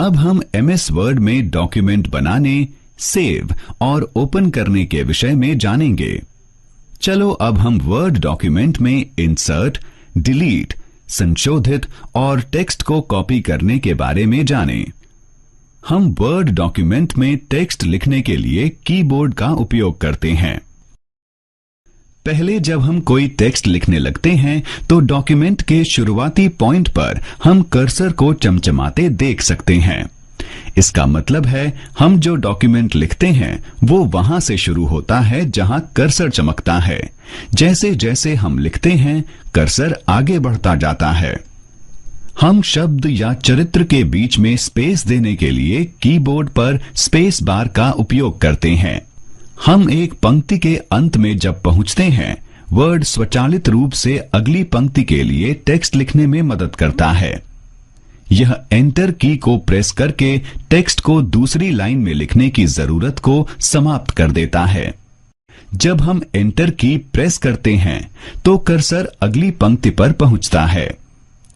अब हम MS word में डॉक्यूमेंट बनाने, सेव और ओपन करने के विषय में जानेंगे। चलो अब हम वर्ड डॉक्यूमेंट में इंसर्ट, डिलीट, संशोधित और टेक्स्ट को कॉपी करने के बारे में जानें। हम वर्ड डॉक्यूमेंट में टेक्स्ट लिखने के लिए कीबोर्ड का उपयोग करते हैं। पहले जब हम कोई टेक्स्ट लिखने लगते हैं तो डॉक्यूमेंट के शुरुआती पॉइंट पर हम कर्सर को चमचमाते देख सकते हैं। इसका मतलब है हम जो डॉक्यूमेंट लिखते हैं वो वहां से शुरू होता है जहां कर्सर चमकता है। जैसे जैसे हम लिखते हैं कर्सर आगे बढ़ता जाता है। हम शब्द या चरित्र के बीच में स्पेस देने के लिए कीबोर्ड पर स्पेस बार का उपयोग करते हैं। हम एक पंक्ति के अंत में जब पहुंचते हैं, वर्ड स्वचालित रूप से अगली पंक्ति के लिए टेक्स्ट लिखने में मदद करता है। यह एंटर की को प्रेस करके टेक्स्ट को दूसरी लाइन में लिखने की जरूरत को समाप्त कर देता है। जब हम एंटर की प्रेस करते हैं तो कर्सर अगली पंक्ति पर पहुंचता है।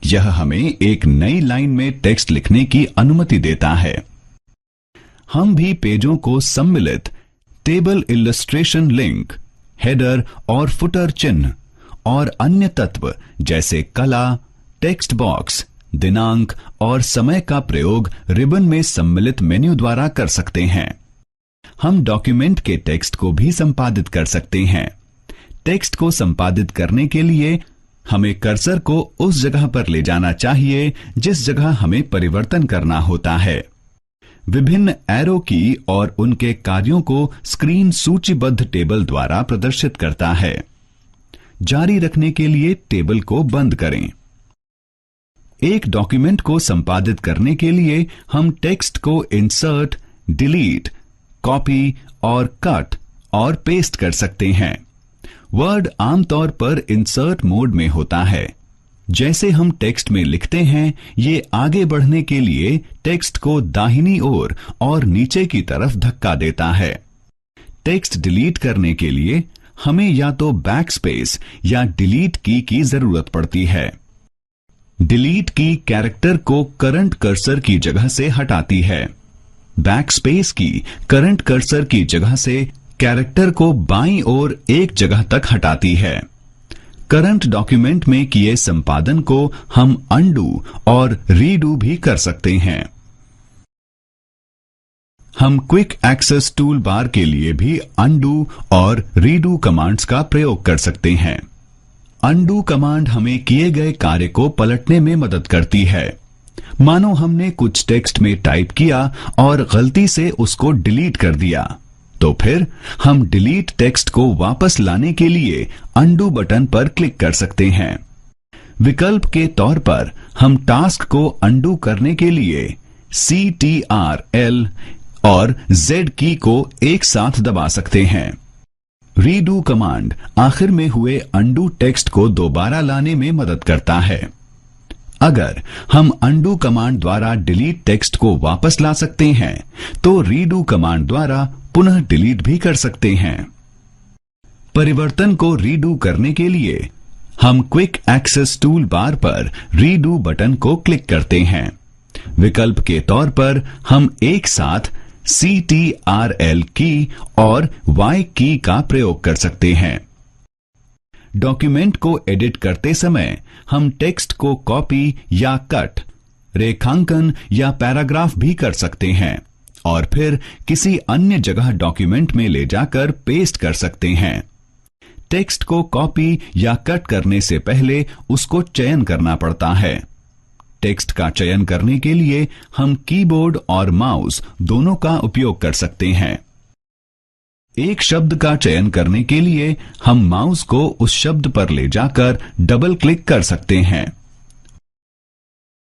यह हमें एक नई लाइन में टेक्स्ट लिखने की अनुमति देता है। हम भी पेजों को सम्मिलित, टेबल इलस्ट्रेशन लिंक, हेडर और फुटर चिन्ह और अन्य तत्व जैसे कला, टेक्स्ट बॉक्स, दिनांक और समय का प्रयोग रिबन में सम्मिलित मेन्यू द्वारा कर सकते हैं। हम डॉक्यूमेंट के टेक्स्ट को भी संपादित कर सकते हैं। टेक्स्ट को संपादित करने के लिए हमें कर्सर को उस जगह पर ले जाना चाहिए जिस जगह हमें परिवर्तन करना होता है। विभिन्न एरो की और उनके कार्यों को स्क्रीन सूचीबद्ध टेबल द्वारा प्रदर्शित करता है। जारी रखने के लिए टेबल को बंद करें। एक डॉक्यूमेंट को संपादित करने के लिए हम टेक्स्ट को इंसर्ट, डिलीट, कॉपी और कट और पेस्ट कर सकते हैं। वर्ड आमतौर पर इंसर्ट मोड में होता है। जैसे हम टेक्स्ट में लिखते हैं, ये आगे बढ़ने के लिए टेक्स्ट को दाहिनी ओर और नीचे की तरफ धक्का देता है। टेक्स्ट डिलीट करने के लिए हमें या तो बैकस्पेस या डिलीट की जरूरत पड़ती है। डिलीट की कैरेक्टर को करंट कर्सर की जगह से हटाती है। बैकस्पेस की करंट कर्सर की जगह से कैरेक्टर को बाईं ओर एक जगह तक हटाती है। करंट डॉक्यूमेंट में किए संपादन को हम अनडू और रीडू भी कर सकते हैं। हम क्विक एक्सेस टूल बार के लिए भी अनडू और रीडू कमांड्स का प्रयोग कर सकते हैं। अनडू कमांड हमें किए गए कार्य को पलटने में मदद करती है। मानो हमने कुछ टेक्स्ट में टाइप किया और गलती से उसको डिलीट कर दिया, तो फिर हम डिलीट टेक्स्ट को वापस लाने के लिए अनडू बटन पर क्लिक कर सकते हैं। विकल्प के तौर पर हम टास्क को अनडू करने के लिए CTRL और Z की को एक साथ दबा सकते हैं। रीडू कमांड आखिर में हुए अनडू टेक्स्ट को दोबारा लाने में मदद करता है। अगर हम अनडू कमांड द्वारा डिलीट टेक्स्ट को वापस ला सकते हैं तो रीडू कमांड द्वारा पुनः डिलीट भी कर सकते हैं। परिवर्तन को रीडू करने के लिए हम क्विक एक्सेस टूल बार पर रीडू बटन को क्लिक करते हैं। विकल्प के तौर पर हम एक साथ CTRL की और Y की का प्रयोग कर सकते हैं। डॉक्यूमेंट को एडिट करते समय हम टेक्स्ट को कॉपी या कट, रेखांकन या पैराग्राफ भी कर सकते हैं और फिर किसी अन्य जगह डॉक्यूमेंट में ले जाकर पेस्ट कर सकते हैं। टेक्स्ट को कॉपी या कट करने से पहले उसको चयन करना पड़ता है। टेक्स्ट का चयन करने के लिए हम कीबोर्ड और माउस दोनों का उपयोग कर सकते हैं। एक शब्द का चयन करने के लिए हम माउस को उस शब्द पर ले जाकर डबल क्लिक कर सकते हैं।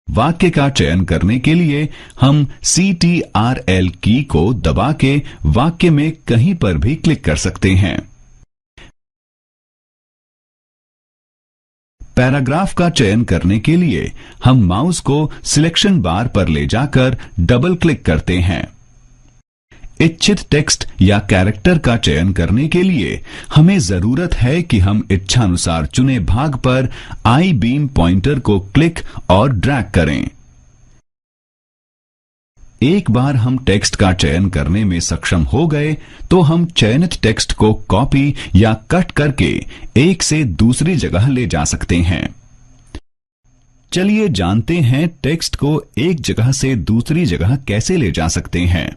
वाक्य का चयन करने के लिए हम CTRL की को दबा के वाक्य में कहीं पर भी क्लिक कर सकते हैं। पैराग्राफ का चयन करने के लिए हम माउस को सिलेक्शन बार पर ले जाकर डबल क्लिक करते हैं। इच्छित टेक्स्ट या कैरेक्टर का चयन करने के लिए हमें जरूरत है कि हम इच्छानुसार चुने भाग पर आई बीम पॉइंटर को क्लिक और ड्रैग करें। एक बार हम टेक्स्ट का चयन करने में सक्षम हो गए तो हम चयनित टेक्स्ट को कॉपी या कट करके एक से दूसरी जगह ले जा सकते हैं। चलिए जानते हैं टेक्स्ट को एक जगह से दूसरी जगह कैसे ले जा सकते हैं।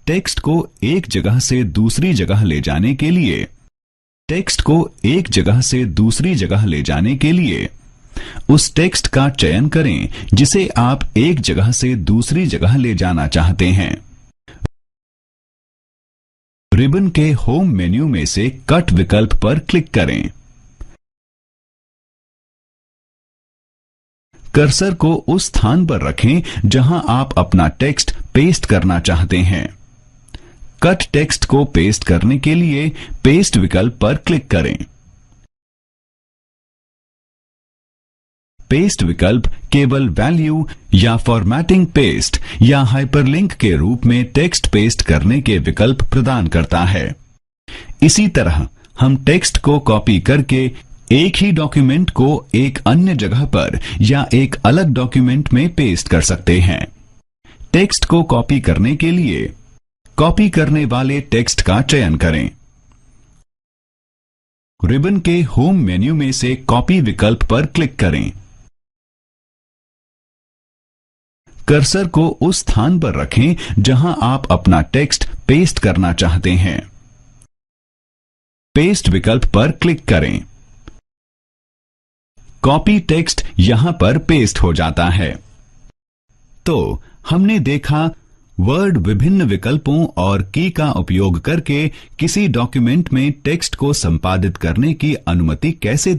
टेक्स्ट को एक जगह से दूसरी जगह ले जाने के लिए उस टेक्स्ट का चयन करें जिसे आप एक जगह से दूसरी जगह ले जाना चाहते हैं। रिबन के होम मेन्यू में से कट विकल्प पर क्लिक करें। कर्सर को उस स्थान पर रखें जहां आप अपना टेक्स्ट पेस्ट करना चाहते हैं। कट टेक्स्ट को पेस्ट करने के लिए पेस्ट विकल्प पर क्लिक करें। पेस्ट विकल्प केवल वैल्यू या फॉर्मेटिंग पेस्ट या हाइपरलिंक के रूप में टेक्स्ट पेस्ट करने के विकल्प प्रदान करता है। इसी तरह हम टेक्स्ट को कॉपी करके एक ही डॉक्यूमेंट को एक अन्य जगह पर या एक अलग डॉक्यूमेंट में पेस्ट कर सकते हैं। टेक्स्ट को कॉपी करने के लिए कॉपी करने वाले टेक्स्ट का चयन करें। रिबन के होम मेन्यू में से कॉपी विकल्प पर क्लिक करें। कर्सर को उस स्थान पर रखें जहां आप अपना टेक्स्ट पेस्ट करना चाहते हैं। पेस्ट विकल्प पर क्लिक करें। कॉपी टेक्स्ट यहां पर पेस्ट हो जाता है। तो हमने देखा वर्ड विभिन्न विकल्पों और की का उपयोग करके किसी डॉक्यूमेंट में टेक्स्ट को संपादित करने की अनुमति कैसे